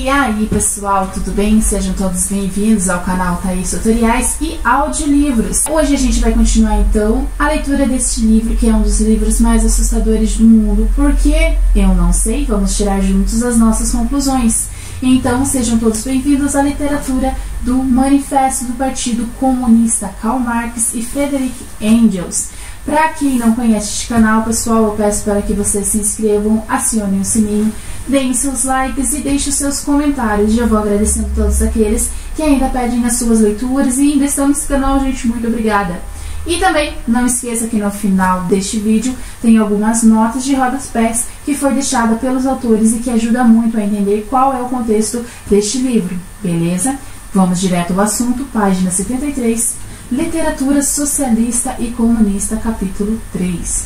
E aí pessoal, tudo bem? Sejam todos bem-vindos ao canal Thaís Tutoriais e Audiolivros. Hoje a gente vai continuar então a leitura deste livro, que é um dos livros mais assustadores do mundo. Porque eu não sei, vamos tirar juntos as nossas conclusões. Então sejam todos bem-vindos à literatura do Manifesto do Partido Comunista, Karl Marx e Friedrich Engels. Para quem não conhece este canal, pessoal, eu peço para que vocês se inscrevam, acionem o sininho, deem seus likes e deixem os seus comentários. Já vou agradecendo a todos aqueles que ainda pedem as suas leituras e ainda estão nesse canal, gente, muito obrigada. E também não esqueça que no final deste vídeo tem algumas notas de rodapés que foi deixada pelos autores e que ajuda muito a entender qual é o contexto deste livro, beleza? Vamos direto ao assunto, página 73. Literatura socialista e comunista, capítulo 3.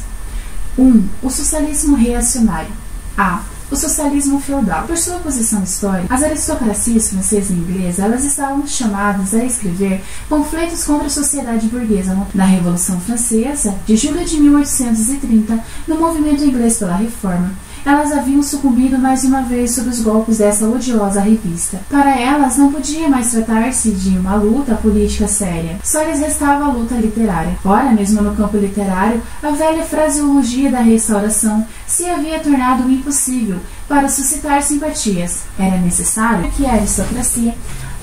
1. O socialismo reacionário. A. O socialismo feudal. Por sua posição histórica, as aristocracias francesa e inglesa elas estavam chamadas a escrever panfletos contra a sociedade burguesa. Na Revolução Francesa, de julho de 1830, no movimento inglês pela Reforma, elas haviam sucumbido mais uma vez sob os golpes dessa odiosa revista. Para elas, não podia mais tratar-se de uma luta política séria. Só lhes restava a luta literária. Ora, mesmo no campo literário, a velha fraseologia da restauração se havia tornado impossível para suscitar simpatias. Era necessário que a aristocracia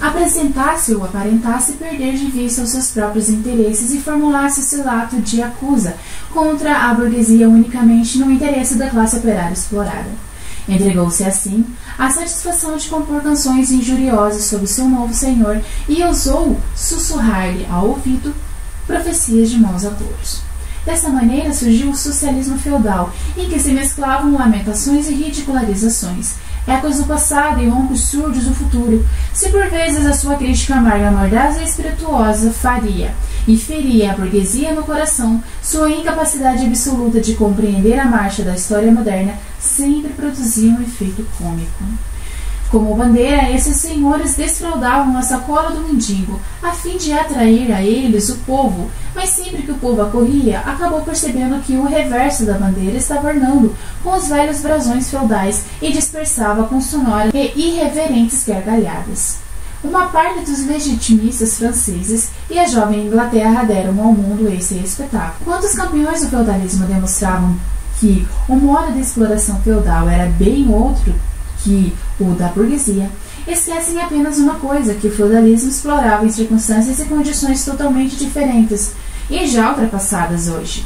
apresentasse ou aparentasse perder de vista os seus próprios interesses e formulasse seu ato de acusa contra a burguesia unicamente no interesse da classe operária explorada. Entregou-se assim à satisfação de compor canções injuriosas sobre seu novo senhor e ousou sussurrar-lhe ao ouvido profecias de maus agoros. Dessa maneira surgiu o socialismo feudal, em que se mesclavam lamentações e ridicularizações, ecos do passado e roncos surdos do futuro. Se por vezes a sua crítica amarga, mordaz e espirituosa faria e feria a burguesia no coração, sua incapacidade absoluta de compreender a marcha da história moderna sempre produzia um efeito cômico. Como bandeira, esses senhores desfraldavam a sacola do mendigo, a fim de atrair a eles o povo, mas sempre que o povo acorria, acabou percebendo que o reverso da bandeira estava ornando com os velhos brasões feudais e dispersava com sonoras e irreverentes gargalhadas. Uma parte dos legitimistas franceses e a jovem Inglaterra deram ao mundo esse espetáculo. Quando os campeões do feudalismo demonstravam que o modo de exploração feudal era bem outro que o da burguesia, esquecem apenas uma coisa, que o feudalismo explorava em circunstâncias e condições totalmente diferentes e já ultrapassadas hoje.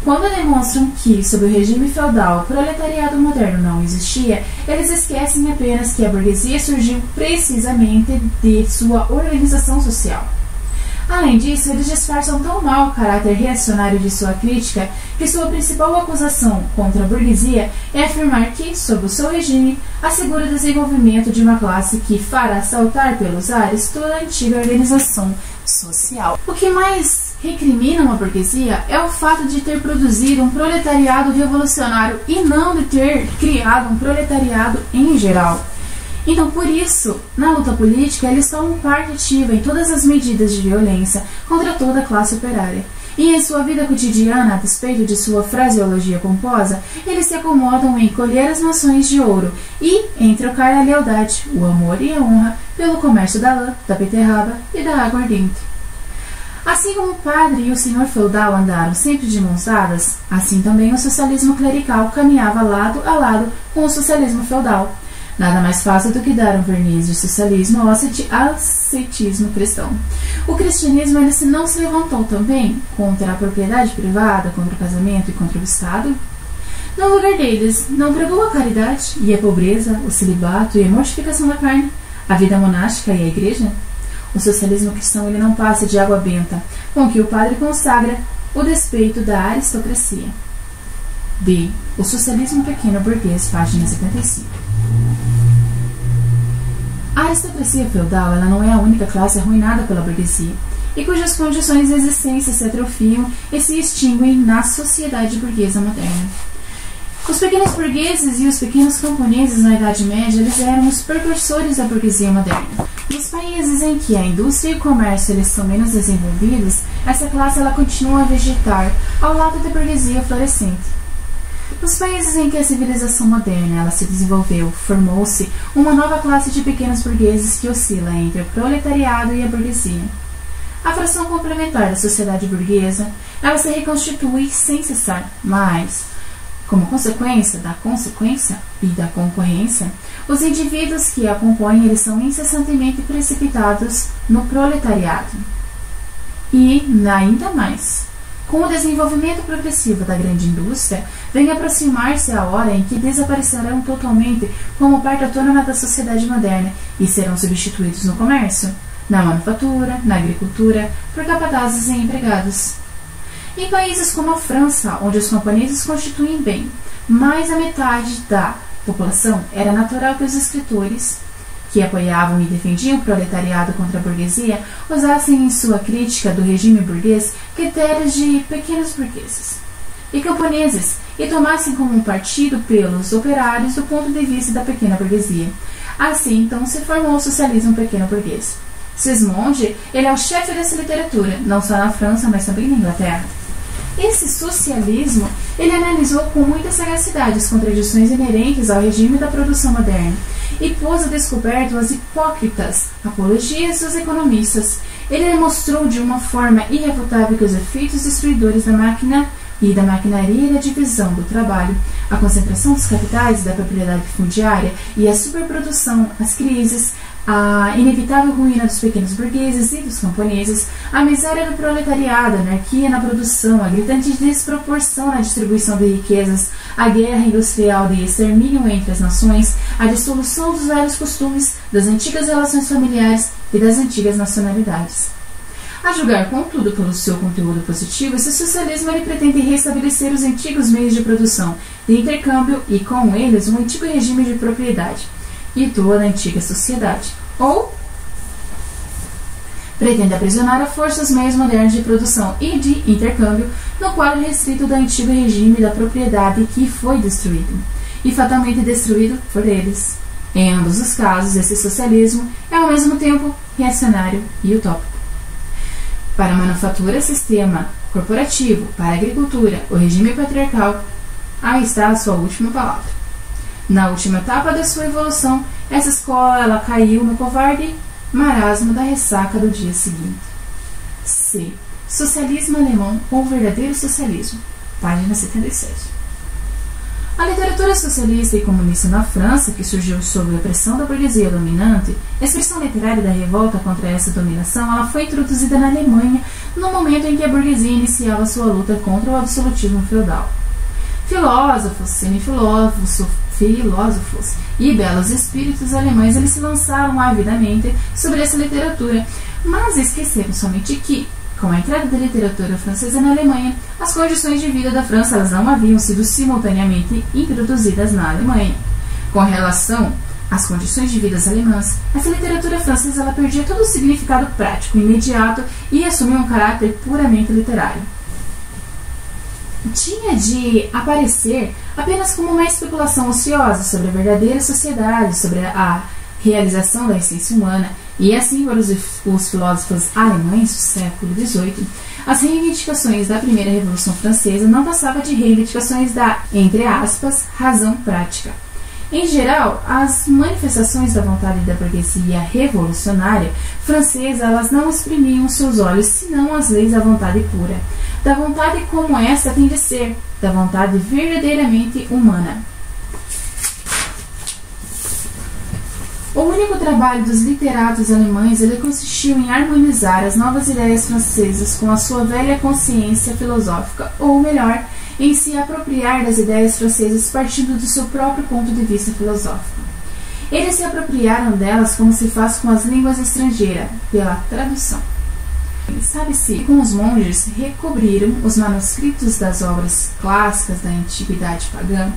Quando demonstram que, sob o regime feudal, o proletariado moderno não existia, eles esquecem apenas que a burguesia surgiu precisamente de sua organização social. Além disso, eles disfarçam tão mal o caráter reacionário de sua crítica que sua principal acusação contra a burguesia é afirmar que, sob o seu regime, assegura o desenvolvimento de uma classe que fará saltar pelos ares toda a antiga organização social. O que mais recriminam a burguesia é o fato de ter produzido um proletariado revolucionário e não de ter criado um proletariado em geral. Então, por isso, na luta política, eles tomam parte ativa em todas as medidas de violência contra toda a classe operária. E em sua vida cotidiana, a despeito de sua fraseologia pomposa, eles se acomodam em colher as mações de ouro e em trocar a lealdade, o amor e a honra pelo comércio da lã, da beterraba e da água ardente. Assim como o padre e o senhor feudal andaram sempre de mãos dadas, assim também o socialismo clerical caminhava lado a lado com o socialismo feudal. Nada mais fácil do que dar um verniz de socialismo ao ascetismo cristão. O cristianismo ele não se levantou também contra a propriedade privada, contra o casamento e contra o Estado? No lugar deles, não pregou a caridade e a pobreza, o celibato e a mortificação da carne, a vida monástica e a igreja? O socialismo cristão ele não passa de água benta, com que o padre consagra o despeito da aristocracia. B. O socialismo pequeno burguês, página 75. A aristocracia feudal ela não é a única classe arruinada pela burguesia, e cujas condições de existência se atrofiam e se extinguem na sociedade burguesa moderna. Os pequenos burgueses e os pequenos camponeses na Idade Média eles eram os precursores da burguesia moderna. Nos países em que a indústria e o comércio eles são menos desenvolvidos, essa classe ela continua a vegetar ao lado da burguesia florescente. Nos países em que a civilização moderna ela se desenvolveu, formou-se uma nova classe de pequenos burgueses que oscila entre o proletariado e a burguesia. A fração complementar da sociedade burguesa, ela se reconstitui sem cessar, mas, como consequência da consequência e da concorrência, os indivíduos que a compõem eles são incessantemente precipitados no proletariado. E, ainda mais, com o desenvolvimento progressivo da grande indústria, vem aproximar-se a hora em que desaparecerão totalmente como parte autônoma da sociedade moderna e serão substituídos no comércio, na manufatura, na agricultura, por capatazes e empregados. Em países como a França, onde os camponeses constituem bem mais da metade da população, era natural que os escritores, que apoiavam e defendiam o proletariado contra a burguesia, usassem em sua crítica do regime burguês critérios de pequenos burgueses e camponeses e tomassem como um partido pelos operários do ponto de vista da pequena burguesia. Assim, então, se formou o socialismo pequeno burguês. Sismondi, ele é o chefe dessa literatura, não só na França, mas também na Inglaterra. Esse socialismo, ele analisou com muita sagacidade as contradições inerentes ao regime da produção moderna e pôs a descoberto as hipócritas apologias dos economistas. Ele demonstrou de uma forma irrefutável que os efeitos destruidores da máquina e da maquinaria e da divisão do trabalho, a concentração dos capitais e da propriedade fundiária e a superprodução, as crises, a inevitável ruína dos pequenos burgueses e dos camponeses, a miséria do proletariado, a anarquia na produção, a gritante desproporção na distribuição de riquezas, a guerra industrial de extermínio entre as nações, a dissolução dos velhos costumes, das antigas relações familiares e das antigas nacionalidades. A julgar, contudo, pelo seu conteúdo positivo, esse socialismo ele pretende restabelecer os antigos meios de produção, de intercâmbio e, com eles, um antigo regime de propriedade e toda a antiga sociedade, ou pretende aprisionar à força os meios modernos de produção e de intercâmbio no quadro restrito do antigo regime da propriedade que foi destruído, e fatalmente destruído por eles. Em ambos os casos, esse socialismo é ao mesmo tempo reacionário e utópico. Para a manufatura, sistema corporativo, para a agricultura, o regime patriarcal, aí está a sua última palavra. Na última etapa da sua evolução, essa escola ela caiu no covarde marasmo da ressaca do dia seguinte. C. Socialismo alemão ou verdadeiro socialismo. Página 77. A literatura socialista e comunista na França, que surgiu sob a pressão da burguesia dominante, a expressão literária da revolta contra essa dominação, ela foi introduzida na Alemanha no momento em que a burguesia iniciava sua luta contra o absolutismo feudal. Filósofos, filósofos e belos espíritos alemães eles se lançaram avidamente sobre essa literatura, mas esqueceram somente que, com a entrada da literatura francesa na Alemanha, as condições de vida da França elas não haviam sido simultaneamente introduzidas na Alemanha. Com relação às condições de vida alemãs, essa literatura francesa ela perdia todo o significado prático imediato e assumia um caráter puramente literário. Tinha de aparecer apenas como uma especulação ociosa sobre a verdadeira sociedade, sobre a realização da essência humana, e assim para os filósofos alemães do século XVIII, as reivindicações da primeira Revolução Francesa não passavam de reivindicações da, entre aspas, razão prática. Em geral, as manifestações da vontade da burguesia revolucionária francesa elas não exprimiam seus olhos senão as leis da vontade pura, da vontade como esta tem de ser, da vontade verdadeiramente humana. O único trabalho dos literatos alemães ele consistiu em harmonizar as novas ideias francesas com a sua velha consciência filosófica, ou melhor, em se apropriar das ideias francesas partindo do seu próprio ponto de vista filosófico. Eles se apropriaram delas como se faz com as línguas estrangeiras, pela tradução. Sabe-se como os monges recobriram os manuscritos das obras clássicas da antiguidade pagã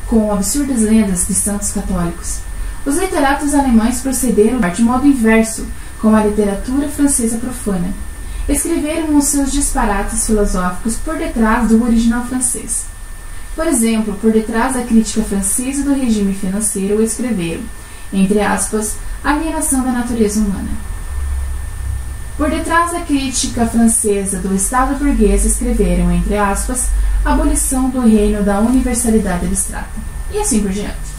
com absurdas lendas de santos católicos. Os literatos alemães procederam de modo inverso com a literatura francesa profana. Escreveram os seus disparates filosóficos por detrás do original francês. Por exemplo, por detrás da crítica francesa do regime financeiro, escreveram, entre aspas, a alienação da natureza humana. Por detrás da crítica francesa do Estado burguês escreveram, entre aspas, a abolição do reino da universalidade abstrata, e assim por diante.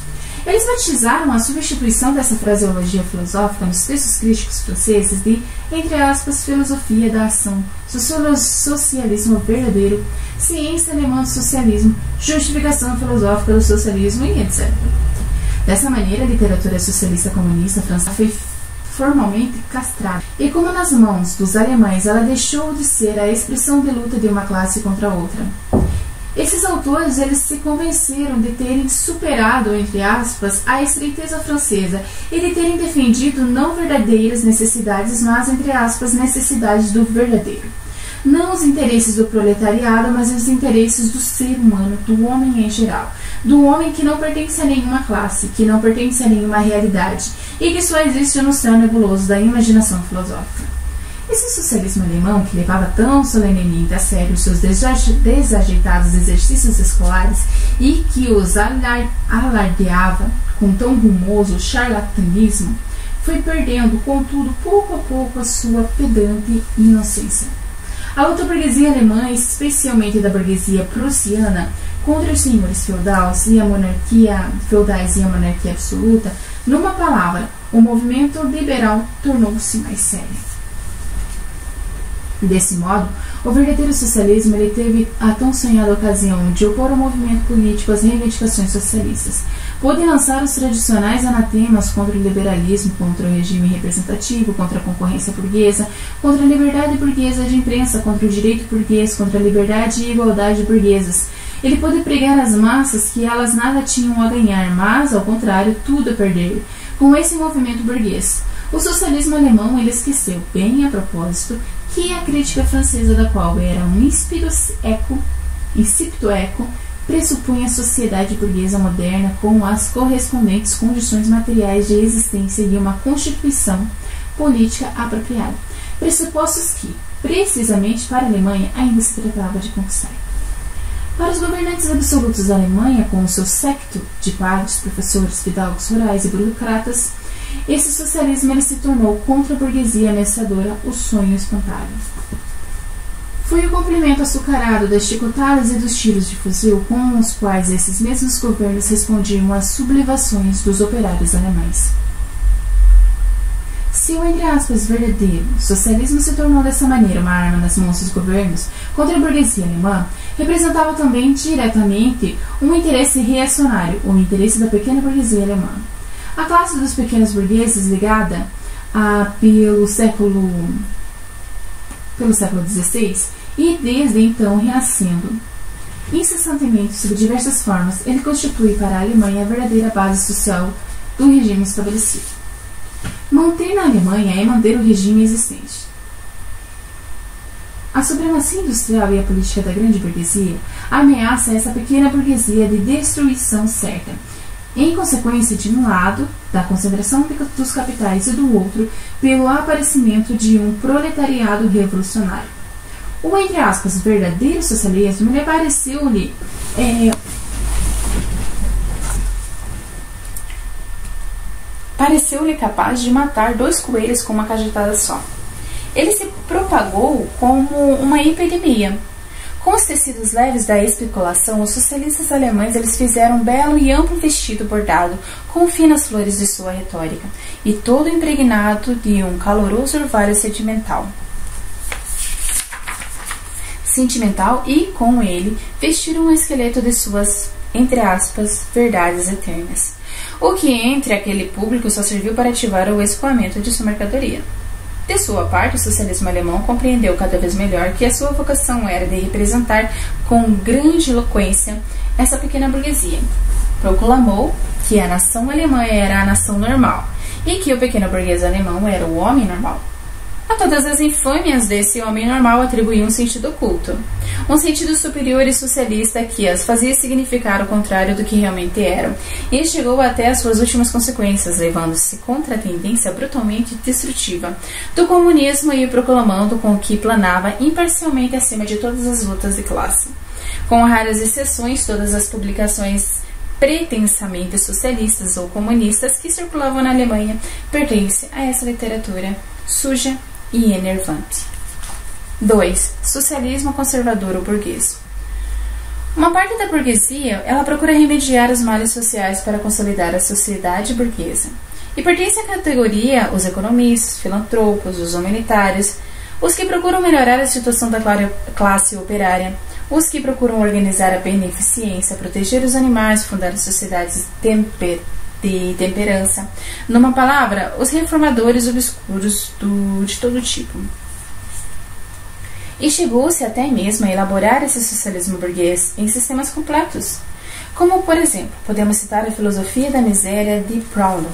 Eles batizaram a substituição dessa fraseologia filosófica nos textos críticos franceses de, entre aspas, filosofia da ação, socialismo verdadeiro, ciência alemã do socialismo, justificação filosófica do socialismo e etc. Dessa maneira, a literatura socialista comunista francesa foi formalmente castrada, e como nas mãos dos alemães ela deixou de ser a expressão de luta de uma classe contra a outra. Esses autores eles se convenceram de terem superado, entre aspas, a estreiteza francesa e de terem defendido não verdadeiras necessidades, mas, entre aspas, necessidades do verdadeiro. Não os interesses do proletariado, mas os interesses do ser humano, do homem em geral. Do homem que não pertence a nenhuma classe, que não pertence a nenhuma realidade e que só existe no céu nebuloso da imaginação filosófica. Esse socialismo alemão, que levava tão solenemente a sério seus desajeitados exercícios escolares e que os alardeava com tão rumoso charlatanismo, foi perdendo, contudo, pouco a pouco a sua pedante inocência. A outra burguesia alemã, especialmente da burguesia prussiana, contra os senhores feudais e a monarquia absoluta, numa palavra, o movimento liberal tornou-se mais sério. Desse modo, o verdadeiro socialismo ele teve a tão sonhada ocasião de opor ao movimento político as reivindicações socialistas. Pôde lançar os tradicionais anatemas contra o liberalismo, contra o regime representativo, contra a concorrência burguesa, contra a liberdade burguesa de imprensa, contra o direito burguês, contra a liberdade e igualdade burguesas. Ele pôde pregar às massas que elas nada tinham a ganhar, mas, ao contrário, tudo a perder, com esse movimento burguês. O socialismo alemão ele esqueceu, bem a propósito, que a crítica francesa, da qual era um insípido eco, pressupunha a sociedade burguesa moderna com as correspondentes condições materiais de existência e uma constituição política apropriada. Pressupostos que, precisamente para a Alemanha, ainda se tratava de conquistar. Para os governantes absolutos da Alemanha, com o seu séquito de padres, professores, fidalgos rurais e burocratas, esse socialismo ele se tornou contra a burguesia ameaçadora o sonho espantalho. Foi o complemento açucarado das chicotadas e dos tiros de fuzil com os quais esses mesmos governos respondiam às sublevações dos operários alemães. Se o, entre aspas, verdadeiro socialismo se tornou dessa maneira uma arma nas mãos dos governos contra a burguesia alemã, representava também diretamente um interesse reacionário, o interesse da pequena burguesia alemã. A classe dos pequenos burgueses ligada pelo século XVI e desde então renascendo incessantemente sob diversas formas, ele constitui para a Alemanha a verdadeira base social do regime estabelecido. Manter na Alemanha é manter o regime existente. A supremacia industrial e a política da grande burguesia ameaça essa pequena burguesia de destruição certa, em consequência, de um lado, da concentração dos capitais e do outro, pelo aparecimento de um proletariado revolucionário. O, entre aspas, verdadeiro socialismo lhe pareceu-lhe capaz de matar 2 coelhos com uma cajetada só. Ele se propagou como uma epidemia. Com os tecidos leves da especulação, os socialistas alemães eles fizeram um belo e amplo vestido bordado com finas flores de sua retórica, e todo impregnado de um caloroso orvalho sentimental e, com ele, vestiram o esqueleto de suas, entre aspas, verdades eternas, o que entre aquele público só serviu para ativar o escoamento de sua mercadoria. De sua parte, o socialismo alemão compreendeu cada vez melhor que a sua vocação era de representar com grande eloquência essa pequena burguesia. Proclamou que a nação alemã era a nação normal e que o pequeno burguês alemão era o homem normal. A todas as infâmias desse homem normal atribuía um sentido oculto, um sentido superior e socialista que as fazia significar o contrário do que realmente eram, e chegou até as suas últimas consequências, levando-se contra a tendência brutalmente destrutiva do comunismo e proclamando com que planava imparcialmente acima de todas as lutas de classe. Com raras exceções, todas as publicações pretensamente socialistas ou comunistas que circulavam na Alemanha pertencem a essa literatura suja e enervante. 2. Socialismo conservador ou burguês. Uma parte da burguesia, ela procura remediar os males sociais para consolidar a sociedade burguesa. E pertence à categoria os economistas, filantropos, os humanitários, os que procuram melhorar a situação da classe operária, os que procuram organizar a beneficência, proteger os animais, fundar sociedades de temperança. Numa palavra, os reformadores obscuros de todo tipo. E chegou-se até mesmo a elaborar esse socialismo burguês em sistemas completos, como, por exemplo, podemos citar a filosofia da miséria de Proudhon.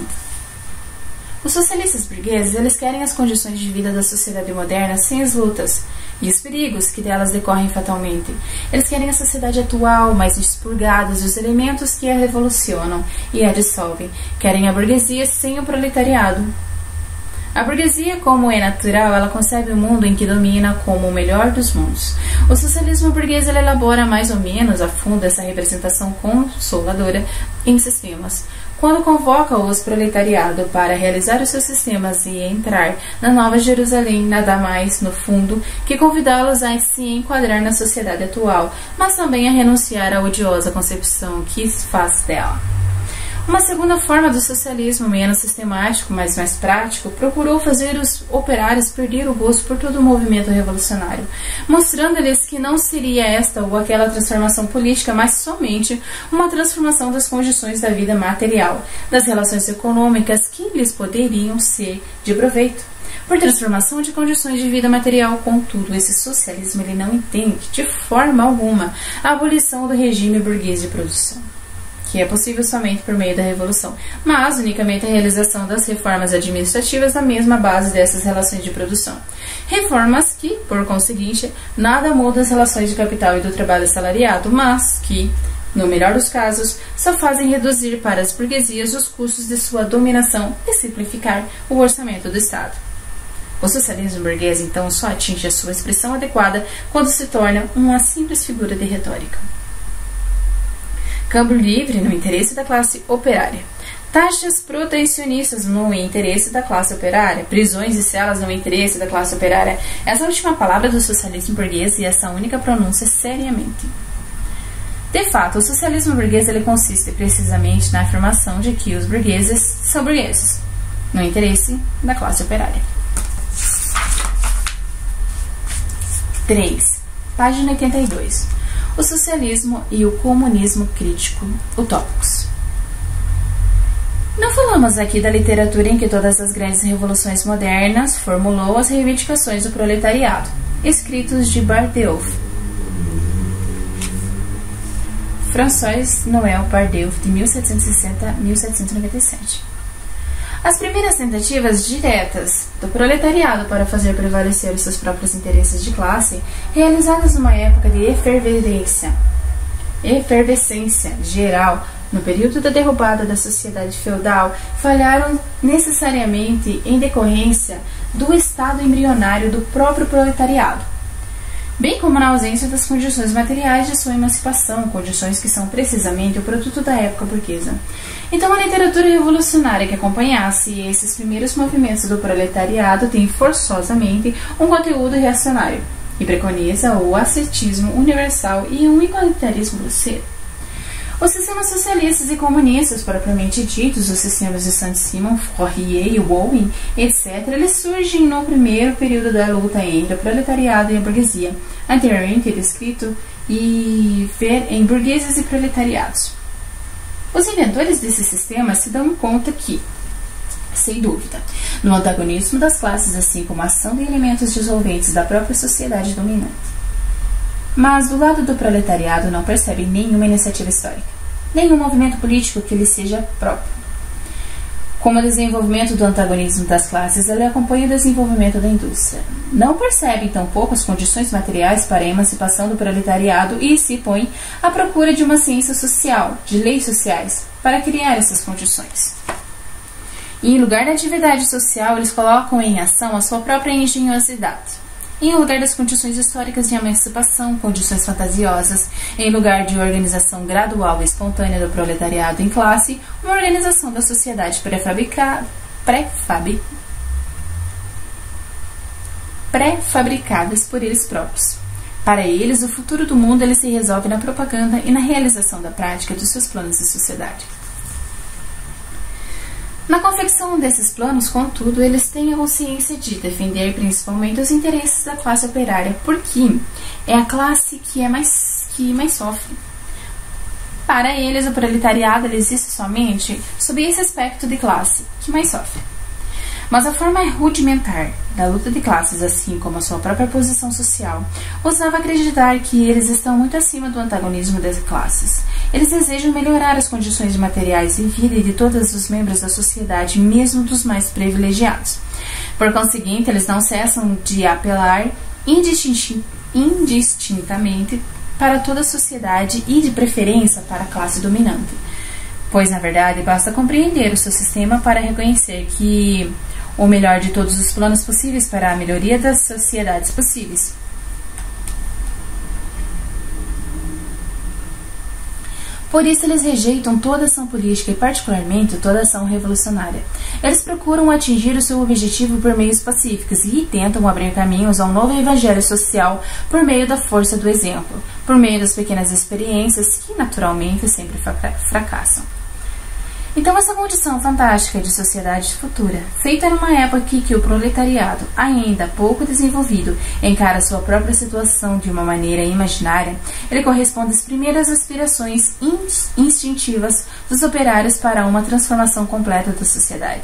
Os socialistas burgueses, eles querem as condições de vida da sociedade moderna sem as lutas e os perigos que delas decorrem fatalmente. Eles querem a sociedade atual, mais expurgada dos elementos que a revolucionam e a dissolvem. Querem a burguesia sem o proletariado. A burguesia, como é natural, ela concebe o mundo em que domina como o melhor dos mundos. O socialismo burguês ele elabora mais ou menos a fundo essa representação consoladora em sistemas. Quando convoca os proletariado para realizar os seus sistemas e entrar na Nova Jerusalém, nada mais, no fundo, que convidá-los a se enquadrar na sociedade atual, mas também a renunciar à odiosa concepção que faz dela. Uma segunda forma do socialismo, menos sistemático, mas mais prático, procurou fazer os operários perder o gosto por todo o movimento revolucionário, mostrando-lhes que não seria esta ou aquela transformação política, mas somente uma transformação das condições da vida material, das relações econômicas que lhes poderiam ser de proveito. Por transformação de condições de vida material, contudo, esse socialismo ele não entende, de forma alguma, a abolição do regime burguês de produção, que é possível somente por meio da revolução, mas unicamente a realização das reformas administrativas na mesma base dessas relações de produção. Reformas que, por conseguinte, nada mudam as relações de capital e do trabalho assalariado, mas que, no melhor dos casos, só fazem reduzir para as burguesias os custos de sua dominação e simplificar o orçamento do Estado. O socialismo burguês, então, só atinge a sua expressão adequada quando se torna uma simples figura de retórica. Câmbio livre no interesse da classe operária. Taxas protecionistas no interesse da classe operária. Prisões e celas no interesse da classe operária. Essa última palavra do socialismo burguês e essa única pronúncia seriamente. De fato, o socialismo burguês ele consiste precisamente na afirmação de que os burgueses são burgueses, no interesse da classe operária. 3. Página 82. O socialismo e o comunismo crítico utópicos. Não falamos aqui da literatura em que todas as grandes revoluções modernas formulou as reivindicações do proletariado, escritos de Bardeux. François-Noël Bardeux, de 1760 a 1797. As primeiras tentativas diretas do proletariado para fazer prevalecer os seus próprios interesses de classe, realizadas numa época de efervescência geral, no período da derrubada da sociedade feudal, falharam necessariamente em decorrência do estado embrionário do próprio proletariado, bem como na ausência das condições materiais de sua emancipação, condições que são precisamente o produto da época burguesa. Então, a literatura revolucionária que acompanhasse esses primeiros movimentos do proletariado tem forçosamente um conteúdo reacionário e preconiza o ascetismo universal e um igualitarismo grosseiro. Os sistemas socialistas e comunistas, propriamente ditos, os sistemas de Saint-Simon, Fourier e Owen, etc., eles surgem no primeiro período da luta entre o proletariado e a burguesia, anteriormente descrito e ver em Burgueses e Proletariados. Os inventores desses sistemas se dão conta que, sem dúvida, no antagonismo das classes, assim como a ação de elementos dissolventes da própria sociedade dominante. Mas, do lado do proletariado, não percebem nenhuma iniciativa histórica, nenhum movimento político que lhe seja próprio. Como o desenvolvimento do antagonismo das classes, ele acompanha o desenvolvimento da indústria. Não percebem, tampouco, as condições materiais para a emancipação do proletariado e se põem à procura de uma ciência social, de leis sociais, para criar essas condições. E, em lugar da atividade social, eles colocam em ação a sua própria engenhosidade. Em lugar das condições históricas de emancipação, condições fantasiosas, em lugar de organização gradual e espontânea do proletariado em classe, uma organização da sociedade pré-fabricadas por eles próprios. Para eles, o futuro do mundo ele se resolve na propaganda e na realização da prática dos seus planos de sociedade. Na confecção desses planos, contudo, eles têm a consciência de defender principalmente os interesses da classe operária, porque é a classe que mais sofre. Para eles, o proletariado ele existe somente sob esse aspecto de classe que mais sofre. Mas a forma rudimentar da luta de classes, assim como a sua própria posição social, os leva a acreditar que eles estão muito acima do antagonismo das classes. Eles desejam melhorar as condições materiais de vida e de todos os membros da sociedade, mesmo dos mais privilegiados. Por conseguinte, eles não cessam de apelar indistintamente para toda a sociedade e, de preferência, para a classe dominante. Pois, na verdade, basta compreender o seu sistema para reconhecer que o melhor de todos os planos possíveis para a melhoria das sociedades possíveis. Por isso, eles rejeitam toda ação política e, particularmente, toda ação revolucionária. Eles procuram atingir o seu objetivo por meios pacíficos e tentam abrir caminhos a um novo evangelho social por meio da força do exemplo, por meio das pequenas experiências que, naturalmente, sempre fracassam. Então, essa condição fantástica de sociedade futura, feita numa época em que o proletariado, ainda pouco desenvolvido, encara sua própria situação de uma maneira imaginária, ele corresponde às primeiras aspirações instintivas dos operários para uma transformação completa da sociedade.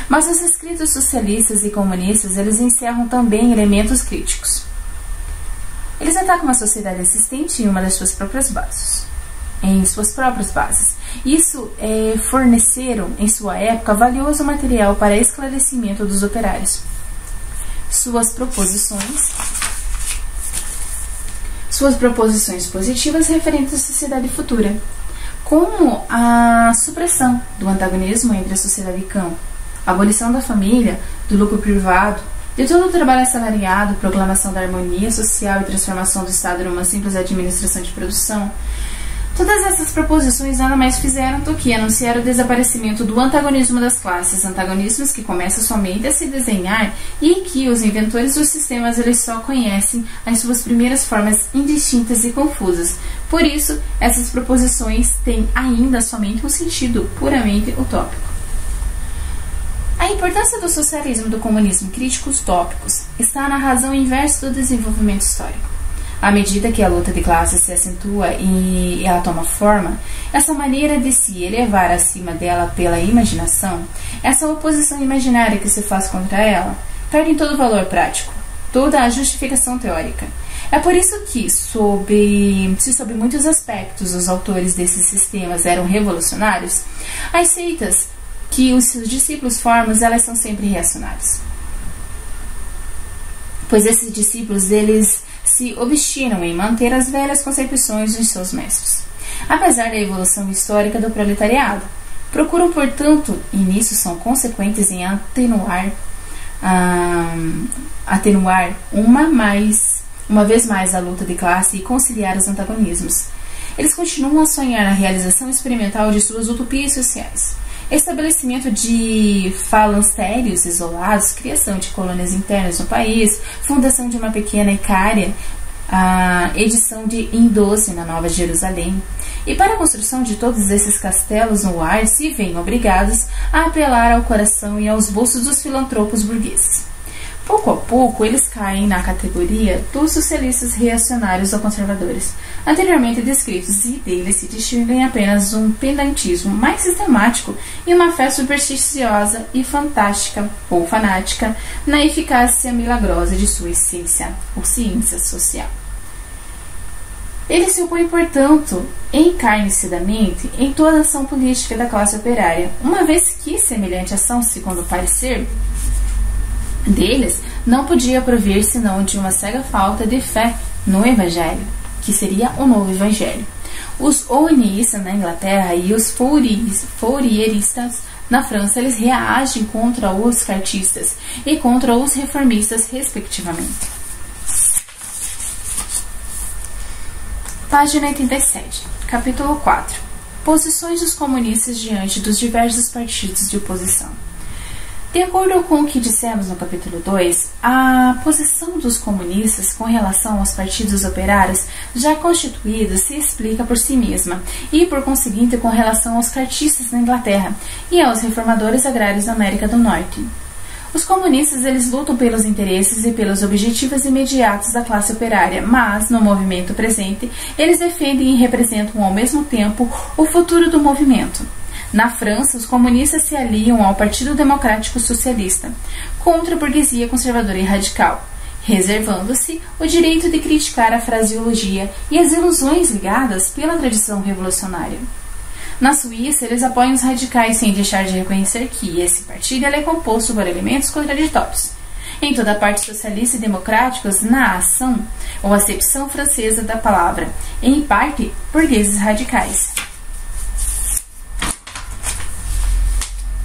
Mas os escritos socialistas e comunistas, eles encerram também elementos críticos. Eles atacam a sociedade existente em uma das suas próprias bases. Isso forneceram, em sua época, valioso material para esclarecimento dos operários. Suas proposições positivas referentes à sociedade futura, como a supressão do antagonismo entre a sociedade e campo, a abolição da família, do lucro privado, de todo o trabalho assalariado, proclamação da harmonia social e transformação do Estado numa simples administração de produção. Todas essas proposições nada mais fizeram do que anunciar o desaparecimento do antagonismo das classes, antagonismos que começam somente a se desenhar e que os inventores dos sistemas eles só conhecem as suas primeiras formas indistintas e confusas. Por isso, essas proposições têm ainda somente um sentido puramente utópico. A importância do socialismo e do comunismo críticos tópicos está na razão inversa do desenvolvimento histórico. À medida que a luta de classes se acentua e ela toma forma, essa maneira de se elevar acima dela pela imaginação, essa oposição imaginária que se faz contra ela, perde todo o valor prático, toda a justificação teórica. É por isso que, sob muitos aspectos os autores desses sistemas eram revolucionários, as seitas que os seus discípulos formam, elas são sempre reacionárias. Pois esses discípulos, eles se obstinam em manter as velhas concepções dos seus mestres, apesar da evolução histórica do proletariado. Procuram, portanto, e nisso são consequentes em atenuar uma vez mais a luta de classe e conciliar os antagonismos. Eles continuam a sonhar na realização experimental de suas utopias sociais. Estabelecimento de falancérios isolados, criação de colônias internas no país, fundação de uma pequena icária, a edição de Indoce na Nova Jerusalém. E para a construção de todos esses castelos no ar, se veem obrigados a apelar ao coração e aos bolsos dos filantropos burgueses. Pouco a pouco, eles caem na categoria dos socialistas reacionários ou conservadores, anteriormente descritos, e deles se distinguem apenas um pedantismo mais sistemático e uma fé supersticiosa e fantástica ou fanática na eficácia milagrosa de sua essência ou ciência social. Ele se opõe, portanto, encarniçadamente em toda ação política da classe operária, uma vez que semelhante ação, segundo o parecer deles, não podia provir senão de uma cega falta de fé no Evangelho, que seria o novo Evangelho. Os Ounieistas na Inglaterra e os Fourieristas na França, eles reagem contra os cartistas e contra os reformistas, respectivamente. Página 87, capítulo 4. Posições dos comunistas diante dos diversos partidos de oposição. De acordo com o que dissemos no capítulo 2, a posição dos comunistas com relação aos partidos operários já constituídos se explica por si mesma e, por conseguinte, com relação aos cartistas na Inglaterra e aos reformadores agrários da América do Norte. Os comunistas eles lutam pelos interesses e pelos objetivos imediatos da classe operária, mas, no movimento presente, eles defendem e representam ao mesmo tempo o futuro do movimento. Na França, os comunistas se aliam ao Partido Democrático Socialista, contra a burguesia conservadora e radical, reservando-se o direito de criticar a fraseologia e as ilusões ligadas pela tradição revolucionária. Na Suíça, eles apoiam os radicais sem deixar de reconhecer que esse partido é composto por elementos contraditórios. Em toda a parte socialista e democráticos, na ação ou acepção francesa da palavra, em parte burgueses radicais.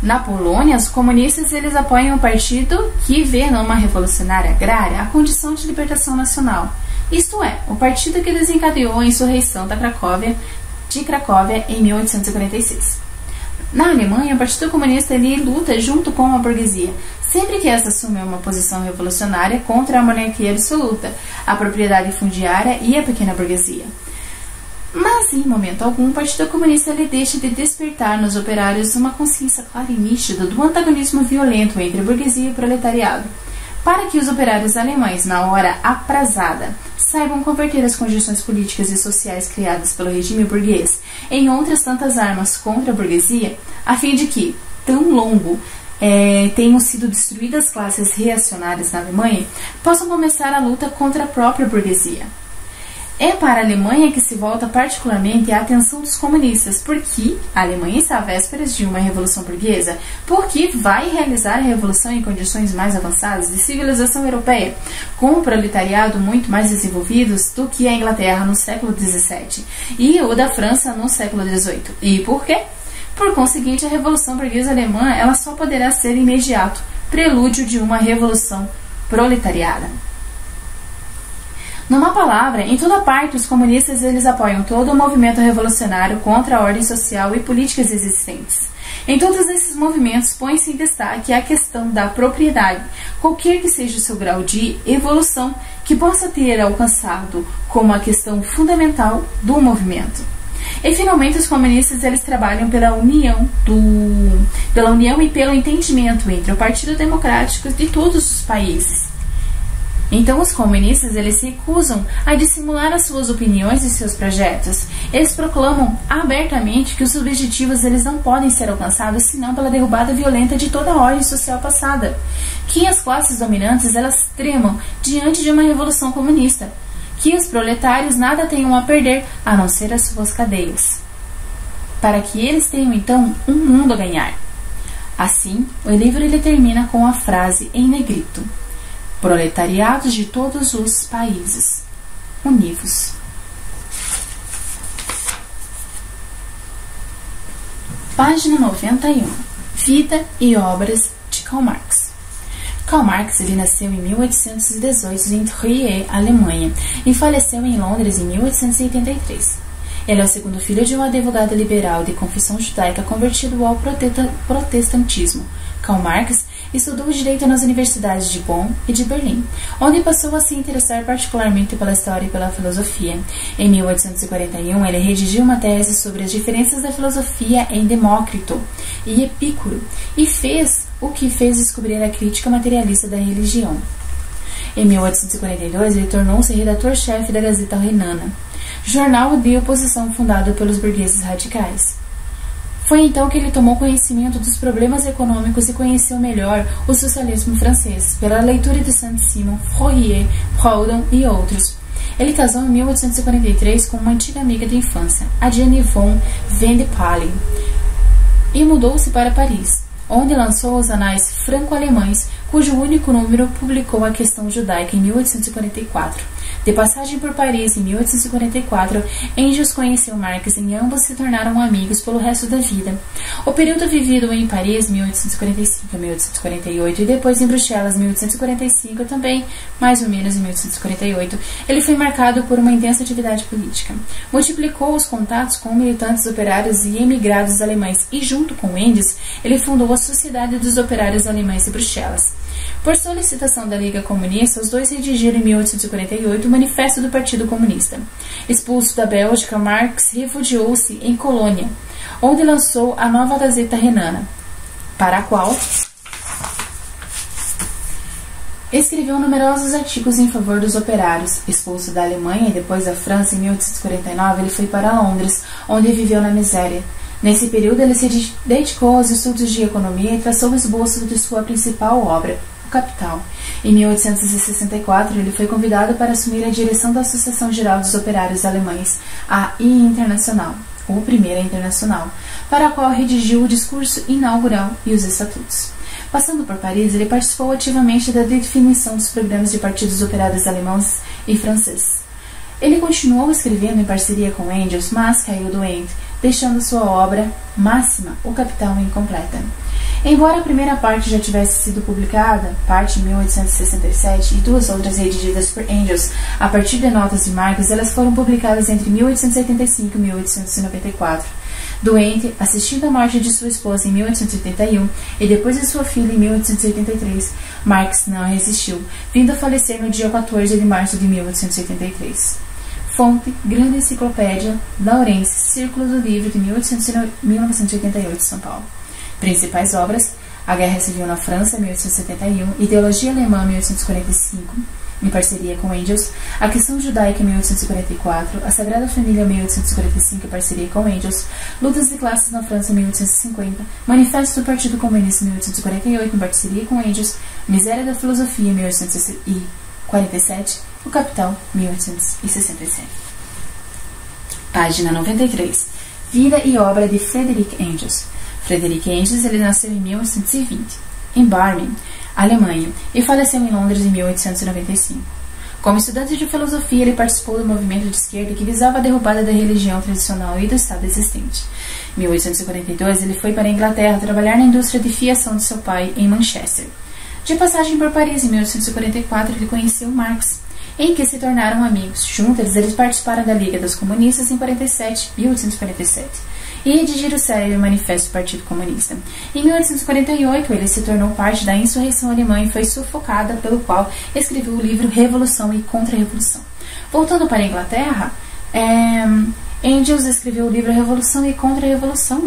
Na Polônia, os comunistas eles apoiam o partido que vê numa revolucionária agrária a condição de libertação nacional, isto é, o partido que desencadeou a insurreição de Cracóvia em 1846. Na Alemanha, o Partido Comunista ele luta junto com a burguesia, sempre que esta assume uma posição revolucionária contra a monarquia absoluta, a propriedade fundiária e a pequena burguesia. Mas, em momento algum, o Partido Comunista ele deixa de despertar nos operários uma consciência clara e nítida do antagonismo violento entre a burguesia e o proletariado, para que os operários alemães, na hora aprazada, saibam converter as condições políticas e sociais criadas pelo regime burguês em outras tantas armas contra a burguesia, a fim de que, tão longo tenham sido destruídas classes reacionárias na Alemanha, possam começar a luta contra a própria burguesia. É para a Alemanha que se volta particularmente a atenção dos comunistas, porque a Alemanha está às vésperas de uma revolução burguesa, porque vai realizar a revolução em condições mais avançadas de civilização europeia, com um proletariado muito mais desenvolvidos do que a Inglaterra no século XVII e o da França no século XVIII. E por quê? Por conseguinte, a revolução burguesa alemã ela só poderá ser imediato prelúdio de uma revolução proletariada. Numa palavra, em toda parte os comunistas eles apoiam todo o movimento revolucionário contra a ordem social e políticas existentes. Em todos esses movimentos põe-se em destaque a questão da propriedade, qualquer que seja o seu grau de evolução que possa ter alcançado como a questão fundamental do movimento. E finalmente os comunistas eles trabalham pela união e pelo entendimento entre o Partido Democrático de todos os países. Então os comunistas eles se recusam a dissimular as suas opiniões e seus projetos. Eles proclamam abertamente que os objetivos eles não podem ser alcançados senão pela derrubada violenta de toda a ordem social passada, que as classes dominantes elas tremam diante de uma revolução comunista, que os proletários nada tenham a perder a não ser as suas cadeias, para que eles tenham então um mundo a ganhar. Assim, o livro ele termina com a frase em negrito: proletariados de todos os países, univos. Página 91. Vida e obras de Karl Marx. Karl Marx ele nasceu em 1818 em Trier, Alemanha, e faleceu em Londres em 1883. Ele é o segundo filho de um advogado liberal de confissão judaica convertido ao protestantismo. Karl Marx estudou direito nas universidades de Bonn e de Berlim, onde passou a se interessar particularmente pela história e pela filosofia. Em 1841, ele redigiu uma tese sobre as diferenças da filosofia em Demócrito e Epicuro, e fez o que fez descobrir a crítica materialista da religião. Em 1842, ele tornou-se redator-chefe da Gazeta Renana, jornal de oposição fundado pelos burgueses radicais. Foi então que ele tomou conhecimento dos problemas econômicos e conheceu melhor o socialismo francês, pela leitura de Saint-Simon, Fourier, Proudhon e outros. Ele casou em 1843 com uma antiga amiga de infância, a Jeanne von Wendepalin, e mudou-se para Paris, onde lançou os Anais Franco-Alemães, cujo único número publicou a questão judaica em 1844, De passagem por Paris em 1844, Engels conheceu Marx e ambos se tornaram amigos pelo resto da vida. O período vivido em Paris, 1845 a 1848, e depois em Bruxelas, 1845, também mais ou menos em 1848, ele foi marcado por uma intensa atividade política. Multiplicou os contatos com militantes operários e emigrados alemães e, junto com Engels, ele fundou a Sociedade dos Operários Alemães de Bruxelas. Por solicitação da Liga Comunista, os dois redigiram em 1848 o Manifesto do Partido Comunista. Expulso da Bélgica, Marx refugiou-se em Colônia, onde lançou a Nova Gazeta Renana, para a qual escreveu numerosos artigos em favor dos operários. Expulso da Alemanha e depois da França em 1849, ele foi para Londres, onde viveu na miséria. Nesse período, ele se dedicou aos estudos de economia e traçou o esboço de sua principal obra, O Capital. Em 1864, ele foi convidado para assumir a direção da Associação Geral dos Operários Alemães, a I Internacional, ou Primeira Internacional, para a qual redigiu o discurso inaugural e os estatutos. Passando por Paris, ele participou ativamente da definição dos programas de partidos operários alemães e franceses. Ele continuou escrevendo em parceria com Engels, mas caiu doente, deixando sua obra máxima, O Capital, incompleta. Embora a primeira parte já tivesse sido publicada, parte em 1867, e duas outras redigidas por Engels, a partir de notas de Marx, elas foram publicadas entre 1885 e 1894. Doente, assistindo à morte de sua esposa em 1881 e depois de sua filha em 1883, Marx não resistiu, vindo a falecer no dia 14 de março de 1883. Fonte: Grande Enciclopédia Lawrence, Círculo do Livro de 1988, São Paulo. Principais obras: A Guerra Civil na França, 1871, Ideologia Alemã, 1845, em parceria com Engels, A Questão Judaica, 1844, A Sagrada Família, 1845, em parceria com Engels, Lutas de Classes na França, 1850, Manifesto do Partido Comunista, 1848, em parceria com Engels, Miséria da Filosofia, 1847, O Capital, 1867. Página 93. Vida e obra de Friedrich Engels. Friedrich Engels, ele nasceu em 1820, em Barmen, Alemanha, e faleceu em Londres em 1895. Como estudante de filosofia, ele participou do movimento de esquerda que visava a derrubada da religião tradicional e do Estado existente. Em 1842, ele foi para a Inglaterra trabalhar na indústria de fiação de seu pai em Manchester. De passagem por Paris em 1844, ele conheceu Marx, em que se tornaram amigos. Juntos, eles participaram da Liga dos Comunistas em 1847, e redigiram o célebre Manifesto do Partido Comunista. Em 1848, ele se tornou parte da insurreição alemã e foi sufocada, pelo qual escreveu o livro Revolução e Contra-Revolução. Voltando para a Inglaterra, Engels escreveu o livro Revolução e Contra-Revolução,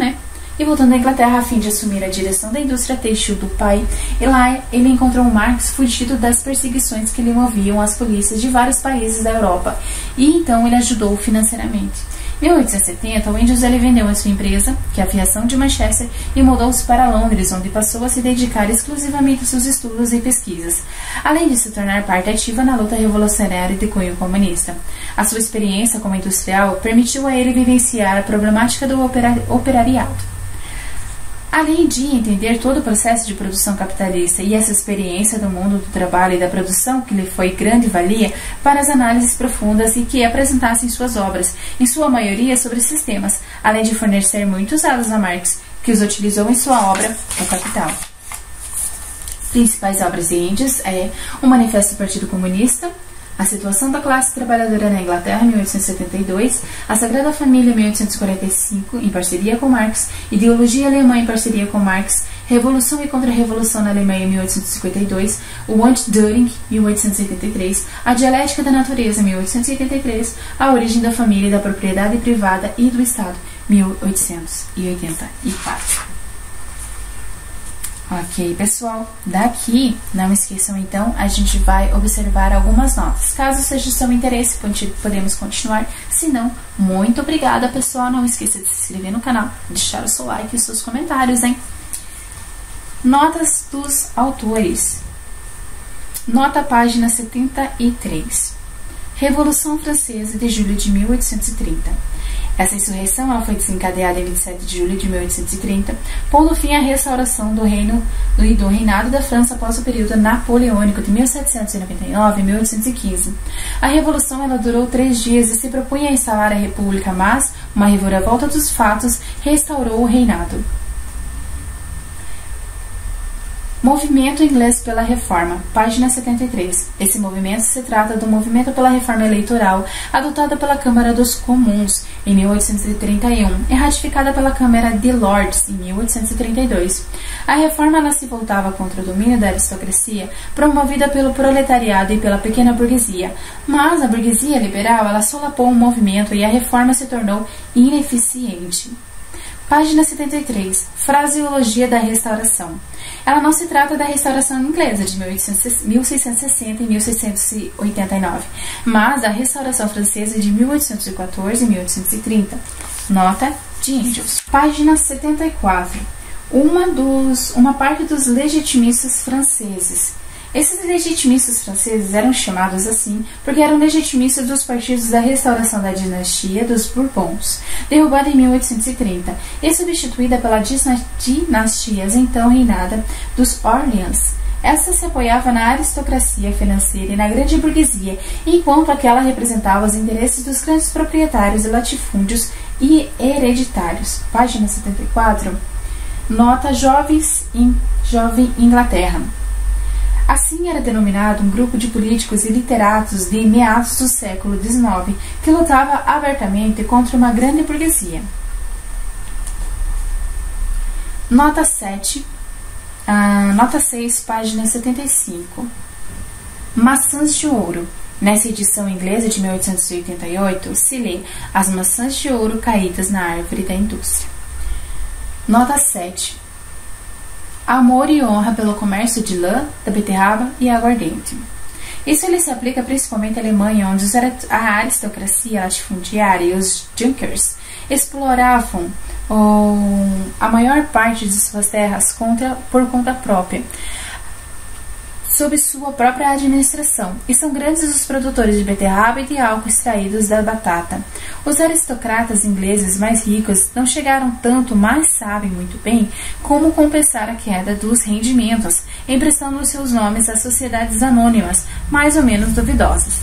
E voltando à Inglaterra a fim de assumir a direção da indústria têxtil do pai, e lá ele encontrou Marx fugido das perseguições que lhe moviam as polícias de vários países da Europa, e então ele ajudou financeiramente. Em 1870, o Engels vendeu a sua empresa, que é a Fiação de Manchester, e mudou-se para Londres, onde passou a se dedicar exclusivamente aos seus estudos e pesquisas, além de se tornar parte ativa na luta revolucionária de cunho comunista. A sua experiência como industrial permitiu a ele vivenciar a problemática do operariado. Além de entender todo o processo de produção capitalista e essa experiência do mundo do trabalho e da produção que lhe foi grande valia para as análises profundas e que apresentassem suas obras, em sua maioria sobre sistemas, além de fornecer muitos dados a Marx, que os utilizou em sua obra, O Capital. Principais obras de Engels O Manifesto do Partido Comunista, A Situação da Classe Trabalhadora na Inglaterra, 1872, A Sagrada Família, 1845, em parceria com Marx, Ideologia Alemã, em parceria com Marx, Revolução e Contra-Revolução na Alemanha, 1852, o Anti-Düring, 1883, A Dialética da Natureza, 1883, A Origem da Família e da Propriedade Privada e do Estado, 1884. Ok, pessoal, daqui, não esqueçam então, a gente vai observar algumas notas. Caso seja do seu interesse, podemos continuar. Se não, muito obrigada, pessoal. Não esqueça de se inscrever no canal, deixar o seu like e os seus comentários, hein? Notas dos autores. Nota página 73. Revolução Francesa de julho de 1830. Essa insurreição ela foi desencadeada em 27 de julho de 1830, pondo fim à restauração do reinado da França após o período napoleônico de 1799 e 1815. A revolução ela durou 3 dias e se propunha a instalar a república, mas uma reviravolta dos fatos restaurou o reinado. Movimento Inglês pela Reforma, página 73. Esse movimento se trata do movimento pela reforma eleitoral adotada pela Câmara dos Comuns em 1831 e ratificada pela Câmara de Lords em 1832. A reforma ela se voltava contra o domínio da aristocracia promovida pelo proletariado e pela pequena burguesia, mas a burguesia liberal ela solapou o movimento e a reforma se tornou ineficiente. Página 73. Fraseologia da Restauração. Ela não se trata da restauração inglesa de 1660 e 1689, mas da restauração francesa de 1814 e 1830. Nota de índios. Página 74. Uma parte dos legitimistas franceses. Esses legitimistas franceses eram chamados assim porque eram legitimistas dos partidos da restauração da dinastia dos Bourbons, derrubada em 1830 e substituída pela dinastia então reinada dos Orleans. Essa se apoiava na aristocracia financeira e na grande burguesia, enquanto aquela representava os interesses dos grandes proprietários e latifúndios e hereditários. Página 74. Nota Jovem Inglaterra. Assim era denominado um grupo de políticos e literatos de meados do século XIX que lutava abertamente contra uma grande burguesia. Nota 6, página 75. Maçãs de ouro. Nessa edição inglesa de 1888, se lê As maçãs de ouro caídas na árvore da indústria. Nota 7. Amor e honra pelo comércio de lã, da beterraba e aguardente. Isso ele se aplica principalmente à Alemanha, onde a aristocracia latifundiária e os Junkers exploravam a maior parte de suas terras por conta própria, sob sua própria administração, e são grandes os produtores de beterraba e de álcool extraídos da batata. Os aristocratas ingleses mais ricos não chegaram tanto, mas sabem muito bem como compensar a queda dos rendimentos, emprestando seus nomes a sociedades anônimas, mais ou menos duvidosas.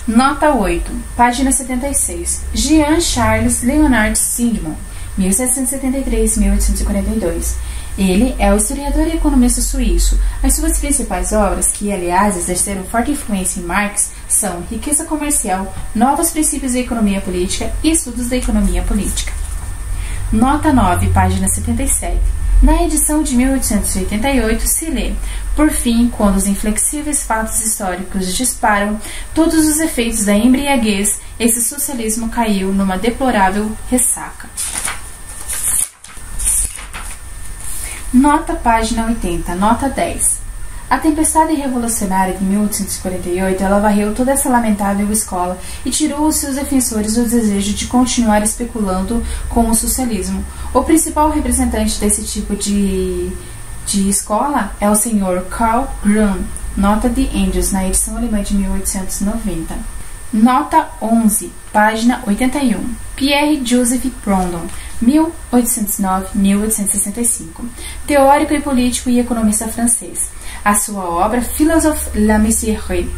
Nota 8, página 76. Jean-Charles Leonard Sigmund, 1773-1842. Ele é o historiador e economista suíço. As suas principais obras, que aliás exerceram forte influência em Marx, são Riqueza Comercial, Novos Princípios da Economia Política e Estudos da Economia Política. Nota 9, página 77. Na edição de 1888 se lê: Por fim, quando os inflexíveis fatos históricos disparam todos os efeitos da embriaguez, esse socialismo caiu numa deplorável ressaca. Nota página 80, nota 10. A tempestade revolucionária de 1848, ela varreu toda essa lamentável escola e tirou aos seus defensores o desejo de continuar especulando com o socialismo. O principal representante desse tipo de escola é o Sr. Karl Grün, nota de Engels, na edição alemã de 1890. Nota 11, página 81. Pierre-Joseph Proudhon, 1809-1865, teórico e político e economista francês. A sua obra Philosophe la Misérie.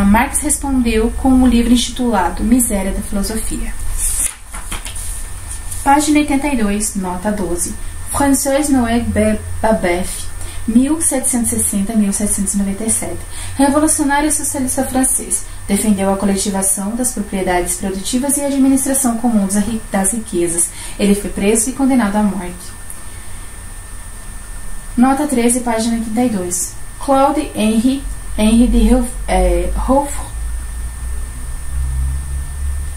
Marx respondeu com um livro intitulado Miséria da Filosofia. Página 82, nota 12. François Noël Babeuf, 1760-1797, revolucionário socialista francês, defendeu a coletivação das propriedades produtivas e a administração comum das riquezas. Ele foi preso e condenado à morte. Nota 13, página 82. Claude Henry de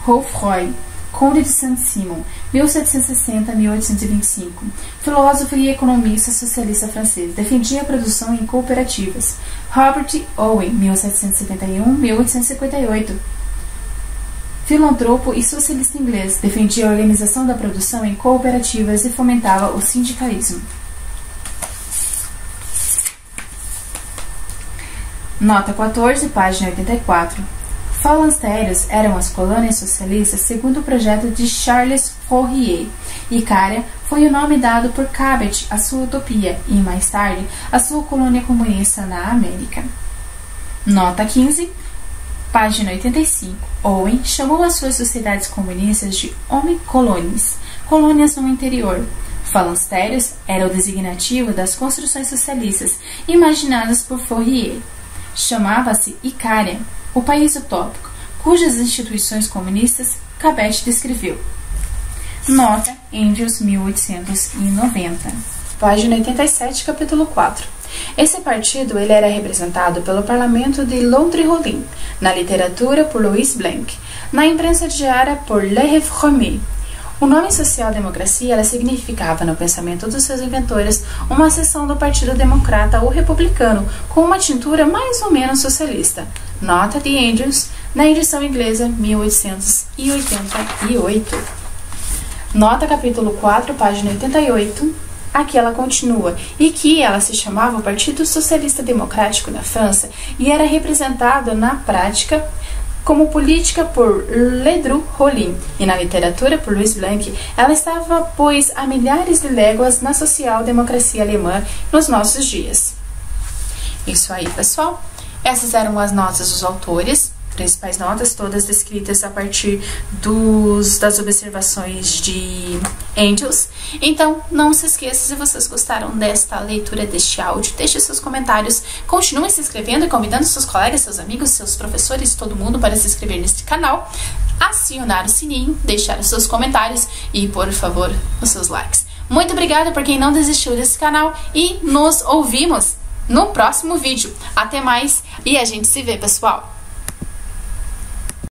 Rouvroy, Conde de Saint-Simon, 1760-1825, filósofo e economista socialista francês, defendia a produção em cooperativas. Robert Owen, 1771-1858, filantropo e socialista inglês, defendia a organização da produção em cooperativas e fomentava o sindicalismo. Nota 14, página 84. Phalanstérios eram as colônias socialistas segundo o projeto de Charles Fourier. Icária foi o nome dado por Cabot à sua utopia e, mais tarde, à sua colônia comunista na América. Nota 15, página 85. Owen chamou as suas sociedades comunistas de homicolonies, colônias no interior. Phalanstérios era o designativo das construções socialistas imaginadas por Fourier. Chamava-se Icária, o país utópico, cujas instituições comunistas Cabot descreveu. Nota Engels, 1890. Página 87, capítulo 4. Esse partido ele era representado pelo parlamento de Londres-Rollin, na literatura por Louis Blanc, na imprensa diária por Le Réformé. O nome social-democracia ela significava, no pensamento dos seus inventores, uma seção do Partido Democrata ou Republicano com uma tintura mais ou menos socialista. Nota de Engels, na edição inglesa, 1888. Nota capítulo 4, página 88. Aqui ela continua, e que ela se chamava o Partido Socialista Democrático da França e era representado na prática como política por Ledru-Rollin e na literatura por Louis Blanc. Ela estava, pois, a milhares de léguas na social-democracia alemã nos nossos dias. Isso aí, pessoal. Essas eram as notas dos autores, principais notas, todas descritas a partir das observações de Engels. Então, não se esqueça, se vocês gostaram desta leitura, deste áudio, deixe seus comentários, continuem se inscrevendo e convidando seus colegas, seus amigos, seus professores, todo mundo para se inscrever neste canal, acionar o sininho, deixar os seus comentários e, por favor, os seus likes. Muito obrigada por quem não desistiu desse canal e nos ouvimos no próximo vídeo. Até mais e a gente se vê, pessoal!